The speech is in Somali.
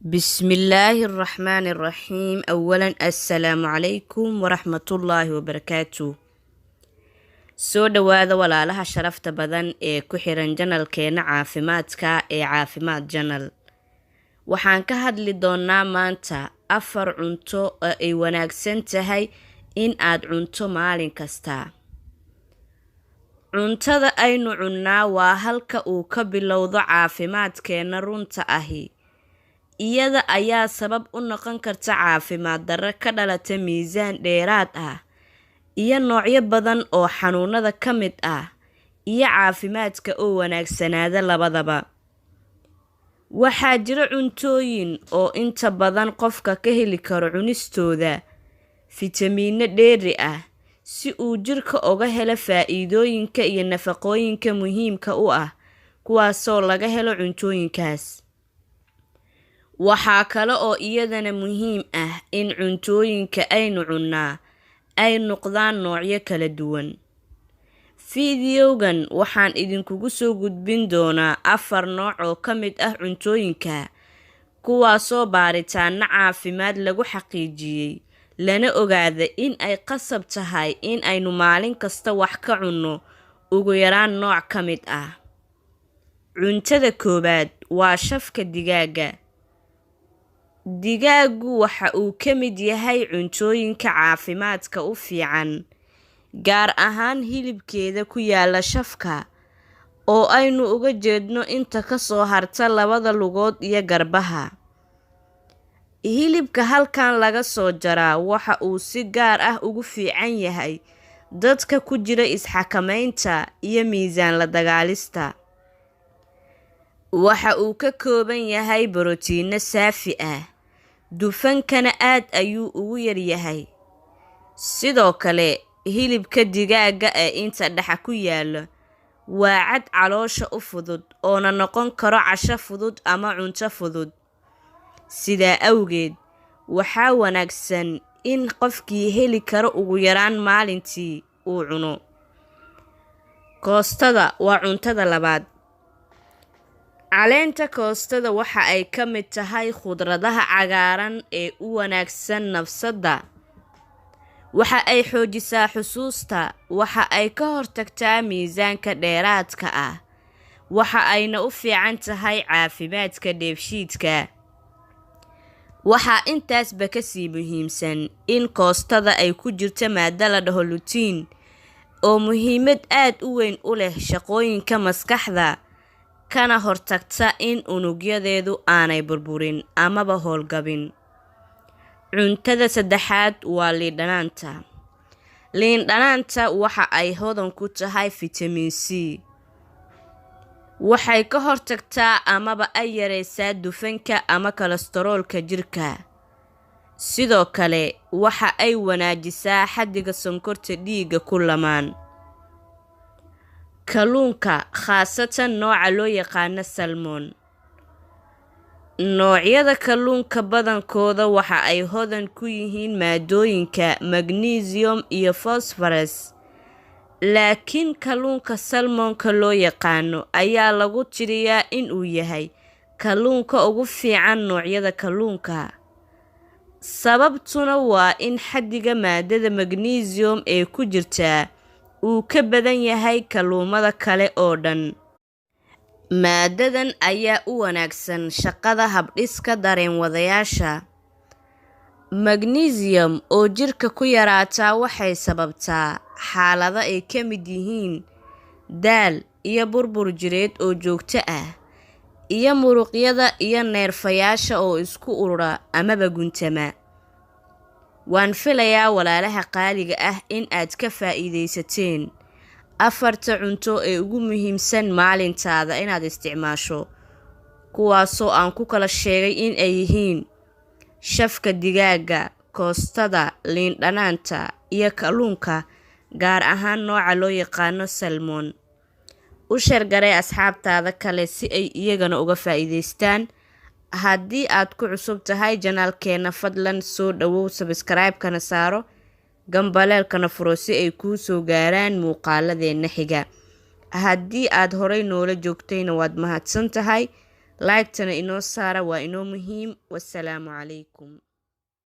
بسم الله الرحمن الرحيم. أولا السلام عليكم ورحمة الله وبركاته. soo dhawaada walaalaha sharafta badan ee ku xiran janalkeena caafimaadka ee caafimaad janal. Waxaan ka hadli doonaa maanta 4 cunto oo ay wanaagsan tahay in aad cunto maalin kasta. Cuntada aynu cunnaa waa halka uu ka bilowdo caafimaadkeena runta ahi. Iyada ayaa sabab u noqon karta caafimaad darro ka dhalata miisaan dheeraad ah iyo noocyo badan oo xanuunada ka mid ah iyo caafimaadka oo wanaagsanaada labadaba. Waxaa jira cuntooyin oo inta badan qofka ka heli karo cunistooda fitamiino dheeri ah si uu jirka uga helo faa'iidooyinka iyo nafaqooyinka muhiimka u ah kuwaasoo laga helo cuntooyinkaas. Waxaa kale oo iyadana muhiim ah in cuntooyinka aynu cunnaa ay noqdaan noocyo kala duwan. Fiidiyowgan waxaan idinkugu soo gudbin doonaa 4 nooc oo ka mid ah cuntooyinka kuwaasoo baaritaano caafimaad lagu xaqiijiyay lana ogaada in ay qasab tahay in aynu maalin kasta wax ka cunno ugu yaraan nooc ka mid ah. Cuntada koowaad waa shafka digaaga. Digaagu waxa uu ka mid yahay cuntooyinka caafimaadka u fiican, gaar ahaan hilibkeeda ku yaala shafka oo aynu uga jeedno inta ka soo harta labada lugood iyo garbaha. Hilibka halkan laga soo jaraa waxa uu si gaar ah ugu fiican yahay dadka ku jira isxakamaynta iyo miisaan la dagaalista. Waxa uu ka kooban yahay borotiinno saafi ah, dufankana aad ayuu ugu yar yahay. Sidoo kale, hilibka digaaga ee inta dhexe ku yaala waa cad caloosha u fudud oona noqon karo casho fudud ama cunto fudud. Sidaa awgeed, waxaa wanaagsan in qofkii heli karo ugu yaraan maalintii uu cuno. Koostada waa cuntada labaad. Caleenta koostada waxa ay ka mid tahay khudradaha cagaaran ee u wanaagsan nafsadda. Waxa ay xoojisaa xusuusta, waxa ay ka hortagtaa miisaanka dheeraadka ah, waxa ayna u fiican tahay caafimaadka dheefshiidka. Waxaa intaasba ka sii muhiimsan in koostada ay ku jirto maaddo la dhaho lutein oo muhiimad aad u weyn u leh shaqooyinka maskaxda, kana hortagta in unugyadeedu aanay burburin amaba howlgabin. Cuntada saddexaad waa liin dhanaanta. Liin dhanaanta waxa ay hodan ku tahay fitamiin C. Waxay ka hortagtaa amaba ay yareysaa dufanka ama kolestaroolka jirka. Sidoo kale, waxa ay wanaajisaa xaddiga sonkorta dhiigga ku lamaan. Kalluunka, khaasatan nooca loo yaqaan salmon. Noocyada kalluunka badankooda waxa ay hodan ku yihiin maadooyinka magnesium iyo phosphorus. Laakiin kalluunka salmonka loo yaqaano ayaa lagu tiriyaa in uu yahay kalluunka ugu fiican noocyada kalluunka. Sababtuna waa in xaddiga maadada magnesium ee ku jirta uu ka badan yahay kalluumada kale oo dhan. Maadadan ayaa u wanaagsan shaqada habdhiska dareen-wadayaasha. Magnesium oo jirka ku yaraata waxay sababtaa xaalado ay ka mid yihiin daal iyo burbur jireed oo joogto ah, iyo muruqyada iyo neerfayaasha oo isku urura amaba guntama. Waan filayaa walaalaha qaaliga ah in aad ka faa'iidaysateen 4 cunto ee ugu muhiimsan maalintaada inaad isticmaasho, kuwaasoo aan ku kala sheegay in ay yihiin shafka digaaga, koostada, liin dhanaanta iyo kalluunka, gaar ahaan nooca loo yaqaano salmon. U sheergaree asxaabtaada kale si ay iyagana uga faa'iidaystaan. Haddii aad ku cusub tahay janaalkeena, fadlan soo dhawow, subscribe-kana saaro, gambaleelkana furo si ay kuu soo gaaraan muuqaaladeena xiga. Haddii aad horay noola joogtayna waad mahadsan tahay. like-tana inoo saara waa inoo muhiim. Wassalaamu calaykum.